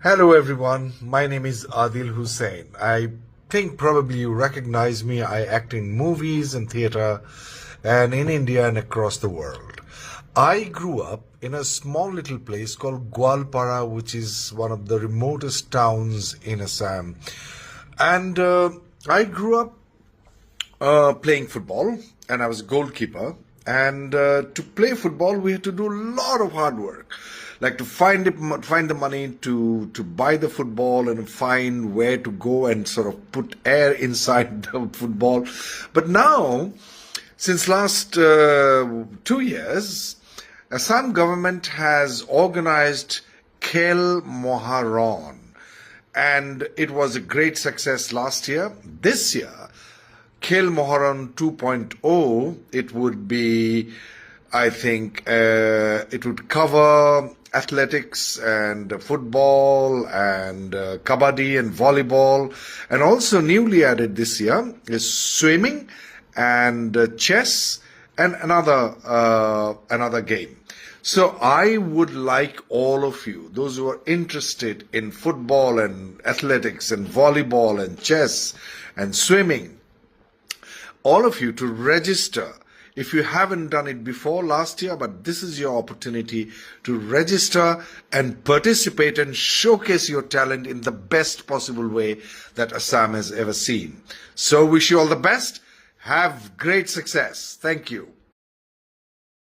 Hello everyone, my name is Adil Hussain. I think probably you recognize me. I act in movies and theatre and in India and across the world. I grew up in a small little place called Gwalpara, which is one of the remotest towns in Assam. And I grew up playing football, and I was a goalkeeper. And to play football, we had to do a lot of hard work, like to find the money to buy the football and find where to go and sort of put air inside the football. But now, since last 2 years, Assam government has organized Khel Moharon, and it was a great success last year. This year, Khel Moharan 2.0, it would be, I think, it would cover athletics and football and kabaddi and volleyball. And also newly added this year is swimming and chess and another game. So I would like all of you, those who are interested in football and athletics and volleyball and chess and swimming, all of you to register. If you haven't done it before last year, but this is your opportunity to register and participate and showcase your talent in the best possible way that Assam has ever seen. So wish you all the best. Have great success. Thank you.